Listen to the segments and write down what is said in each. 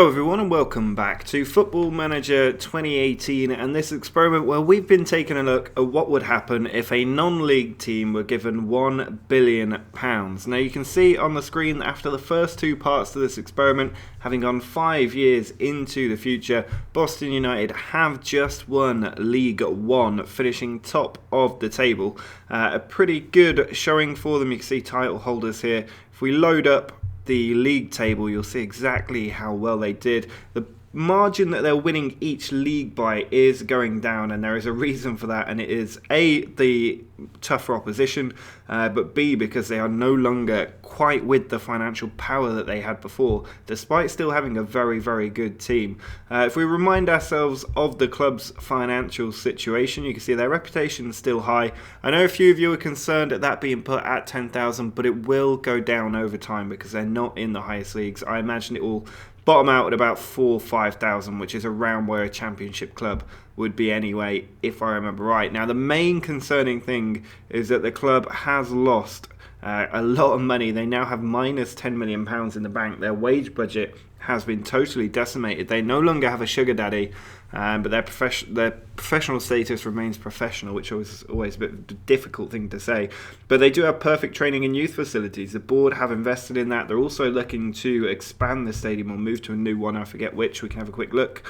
Hello everyone and welcome back to Football Manager 2018 and this experiment where we've been taking a look at what would happen if a non-league team were given £1 billion. Now you can see on the screen that after the first two parts to this experiment, having gone 5 years into the future, Boston United have just won League One, finishing top of the table. A pretty good showing for them. You can see title holders here. If we load up the league table, you'll see exactly how well they did. The margin that they're winning each league by is going down, and there is a reason for that, and it is A, the tougher opposition, but B, because they are no longer quite with the financial power that they had before, despite still having a very, very good team. If we remind ourselves of the club's financial situation, you can see their reputation is still high. I know a few of you are concerned at that being put at 10,000, but it will go down over time because they're not in the highest leagues. I imagine it will bottom out at about 4,000 or 5,000, which is around where a championship club would be anyway, if I remember right. Now, the main concerning thing is that the club has lost a lot of money. They now have minus £10 million in the bank. Their wage budget has been totally decimated. They no longer have a sugar daddy, but their professional status remains professional, which is always a bit of a difficult thing to say. But they do have perfect training and youth facilities. The board have invested in that. They're also looking to expand the stadium or move to a new one. I forget which. We can have a quick look.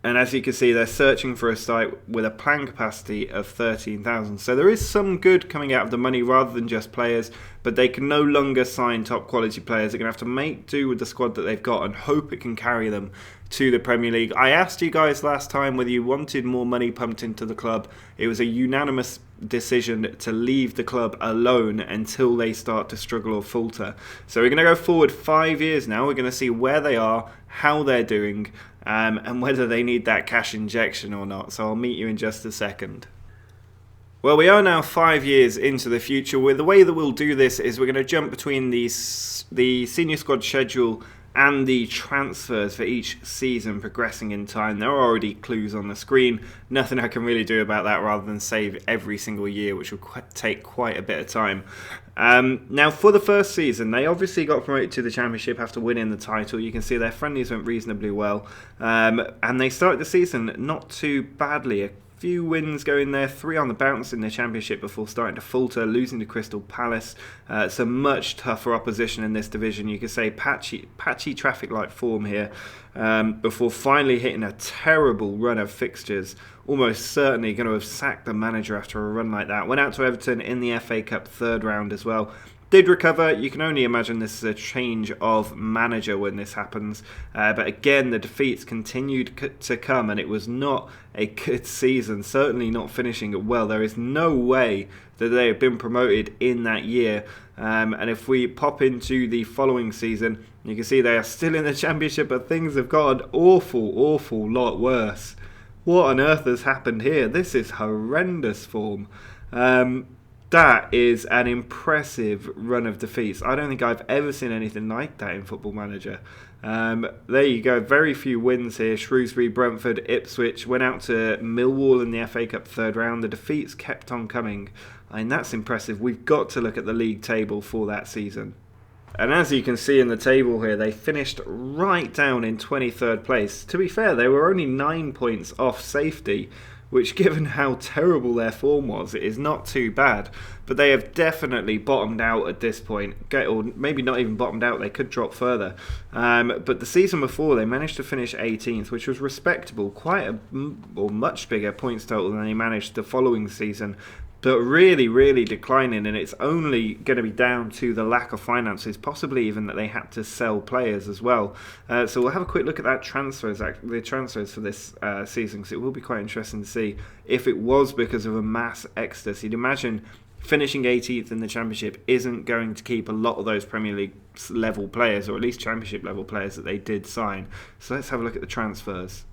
And as you can see, they're searching for a site with a planned capacity of 13,000. So there is some good coming out of the money rather than just players, but they can no longer sign top quality players. They're going to have to make do with the squad that they've got and hope it can carry them to the Premier League. I asked you guys last time whether you wanted more money pumped into the club. It was a unanimous decision to leave the club alone until they start to struggle or falter. So we're going to go forward 5 years now. We're going to see where they are, how they're doing, and whether they need that cash injection or not. So I'll meet you in just a second. Well, we are now 5 years into the future. The way that we'll do this is we're going to jump between the senior squad schedule and the transfers for each season progressing in time. There are already clues on the screen. Nothing I can really do about that rather than save every single year, which will take quite a bit of time. Now, for the first season, they obviously got promoted to the Championship after winning the title. You can see their friendlies went reasonably well. And they started the season not too badly. A few wins going there, 3 on the bounce in the Championship before starting to falter, losing to Crystal Palace. Some much tougher opposition in this division. You could say patchy traffic light form here, before finally hitting a terrible run of fixtures. Almost certainly going to have sacked the manager after a run like that. Went out to Everton in the FA Cup third round as well. Did recover. You can only imagine this is a change of manager when this happens. But again, the defeats continued to come, and it was not a good season. Certainly not finishing it well. There is no way that they have been promoted in that year. And if we pop into the following season, you can see they are still in the Championship, but things have got an awful lot worse. What on earth has happened here? This is horrendous form. That is an impressive run of defeats. I don't think I've ever seen anything like that in Football Manager. There you go. Very few wins here. Shrewsbury, Brentford, Ipswich. Went out to Millwall in the FA Cup third round. The defeats kept on coming. And that's impressive. We've got to look at the league table for that season. And as you can see in the table here, they finished right down in 23rd place. To be fair, they were only 9 points off safety, which, given how terrible their form was, it is not too bad. But they have definitely bottomed out at this point, or maybe not even bottomed out, they could drop further. But the season before, they managed to finish 18th, which was respectable, much bigger points total than they managed the following season. But really declining, and it's only going to be down to the lack of finances, possibly even that they had to sell players as well. So we'll have a quick look at the transfers for this season, because it will be quite interesting to see if it was because of a mass exodus. You'd imagine finishing 18th in the Championship isn't going to keep a lot of those Premier League level players, or at least Championship level players that they did sign. So let's have a look at the transfers.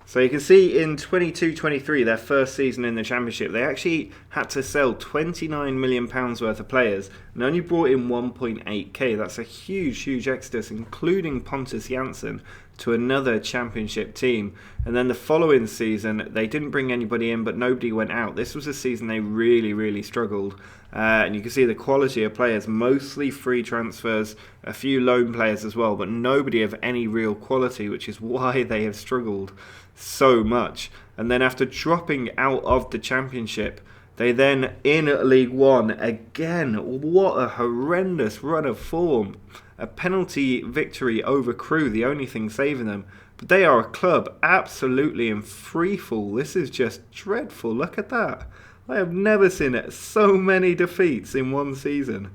So you can see in 22-23, their first season in the Championship, they actually had to sell £29 million worth of players and only brought in 1.8k. That's a huge exodus, including Pontus Jansson, to another Championship team. And then the following season, they didn't bring anybody in, but nobody went out. This was a season they really struggled. And you can see the quality of players, mostly free transfers, a few loan players as well, but nobody of any real quality, which is why they have struggled so much. And then after dropping out of the Championship, they then in League One again. What a horrendous run of form. A penalty victory over Crewe, the only thing saving them. But they are a club absolutely in freefall. This is just dreadful. Look at that. I have never seen so many defeats in one season.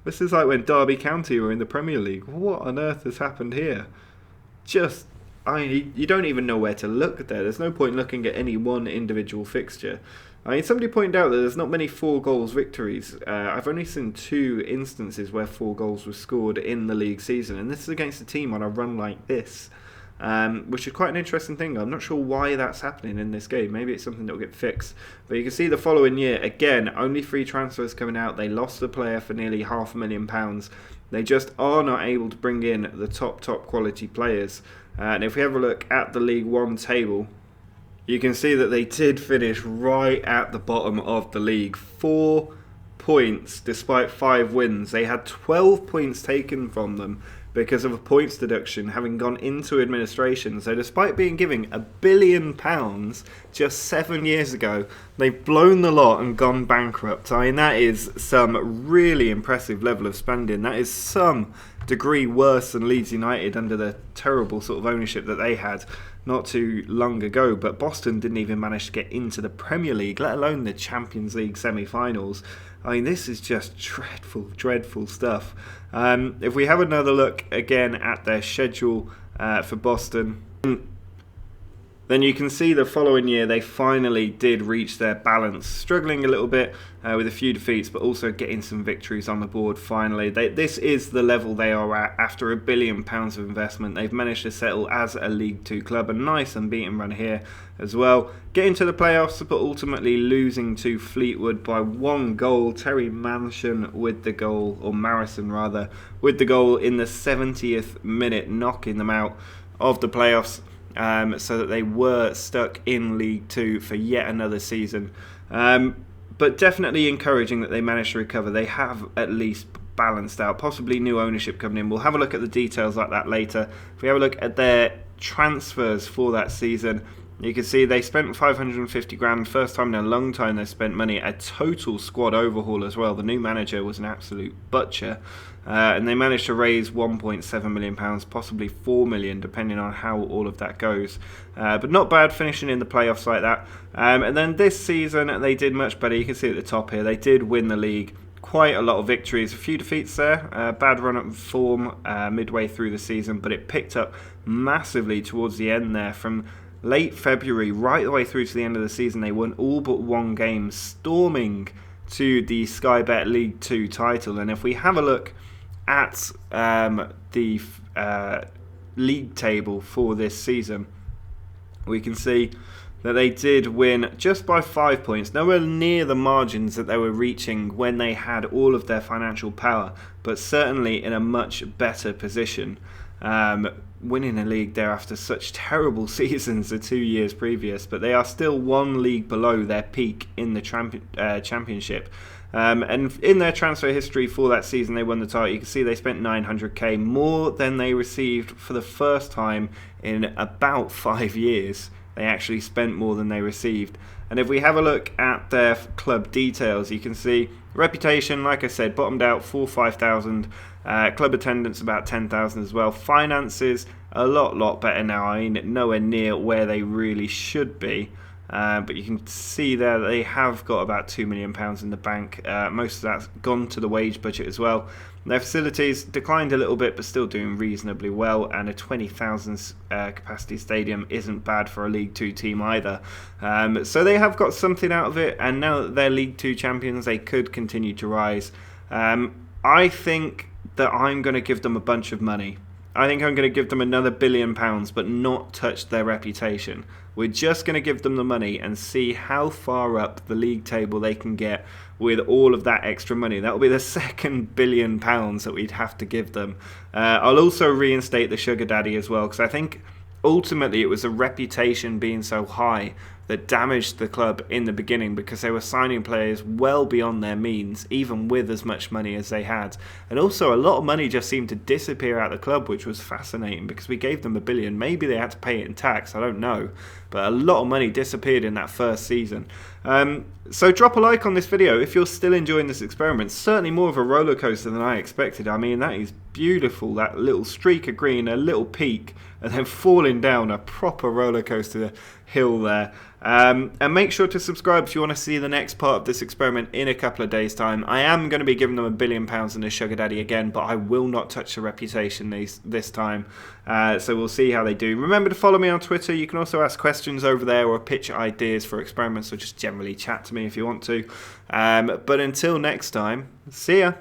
This is like when Derby County were in the Premier League. What on earth has happened here? You don't even know where to look there. There's no point looking at any one individual fixture. Somebody pointed out that there's not many 4 goals victories. I've only seen 2 instances where 4 goals were scored in the league season, and this is against a team on a run like this, which is quite an interesting thing. I'm not sure why that's happening in this game. Maybe it's something that will get fixed. But you can see the following year, again, only 3 transfers coming out. They lost the player for nearly £500,000. They just are not able to bring in the top quality players. And if we have a look at the League One table, you can see that they did finish right at the bottom of the league. 4 points despite 5 wins. They had 12 points taken from them because of a points deduction having gone into administration. So despite being given £1 billion just 7 years ago, they've blown the lot and gone bankrupt. That is some really impressive level of spending. That is some degree worse than Leeds United under the terrible sort of ownership that they had not too long ago. But Boston didn't even manage to get into the Premier League, let alone the Champions League semi-finals. This is just dreadful stuff. If we have another look again at their schedule for Boston, then you can see the following year they finally did reach their balance, struggling a little bit with a few defeats, but also getting some victories on the board finally. This is the level they are at after £1 billion of investment. They've managed to settle as a League 2 club, a nice unbeaten run here as well. Getting to the playoffs, but ultimately losing to Fleetwood by 1 goal. Terry Manson with the goal, or Marison rather, with the goal in the 70th minute, knocking them out of the playoffs. So that they were stuck in League 2 for yet another season. But definitely encouraging that they managed to recover. They have at least balanced out, possibly new ownership coming in. We'll have a look at the details like that later. If we have a look at their transfers for that season, you can see they spent 550 grand. First time in a long time they spent money. A total squad overhaul as well. The new manager was an absolute butcher. And they managed to raise £1.7 million, possibly £4 million, depending on how all of that goes. But not bad finishing in the playoffs like that. And then this season, they did much better. You can see at the top here, they did win the league. Quite a lot of victories, a few defeats there. Bad run of form midway through the season, but it picked up massively towards the end there. From late February right the way through to the end of the season, they won all but 1 game, storming to the Sky Bet League 2 title. And if we have a look at the league table for this season, we can see that they did win just by 5 points, nowhere near the margins that they were reaching when they had all of their financial power, but certainly in a much better position. Winning a league there after such terrible seasons the 2 years previous, but they are still 1 league below their peak in the championship. And in their transfer history for that season they won the title, you can see they spent 900k, more than they received for the first time in about 5 years. They actually spent more than they received. And if we have a look at their club details, you can see reputation, like I said, bottomed out 5,000. Club attendance about 10,000 as well. Finances a lot better now. Nowhere near where they really should be. But you can see there that they have got about £2 million in the bank. Most of that's gone to the wage budget as well. Their facilities declined a little bit, but still doing reasonably well. And a 20,000 capacity stadium isn't bad for a League 2 team either. So they have got something out of it. And now that they're League 2 champions, they could continue to rise. I think that I'm going to give them a bunch of money. I think I'm going to give them another £1 billion, but not touch their reputation. We're just going to give them the money and see how far up the league table they can get with all of that extra money. That will be the second £1 billion that we'd have to give them. I'll also reinstate the sugar daddy as well, because I think ultimately it was a reputation being so high that damaged the club in the beginning, because they were signing players well beyond their means, even with as much money as they had. And also a lot of money just seemed to disappear out of the club, which was fascinating, because we gave them £1 billion. Maybe they had to pay it in tax, I don't know. But a lot of money disappeared in that first season. So drop a like on this video if you're still enjoying this experiment. Certainly more of a roller coaster than I expected. I mean, that is beautiful, that little streak of green, a little peak, and then falling down a proper roller coaster hill there. And make sure to subscribe if you want to see the next part of this experiment in a couple of days' time. I am going to be giving them £1 billion and a sugar daddy again, but I will not touch the reputation this time. So we'll see how they do. Remember to follow me on Twitter. You can also ask questions over there or pitch ideas for experiments, or just generally chat to me if you want to. But until next time, see ya.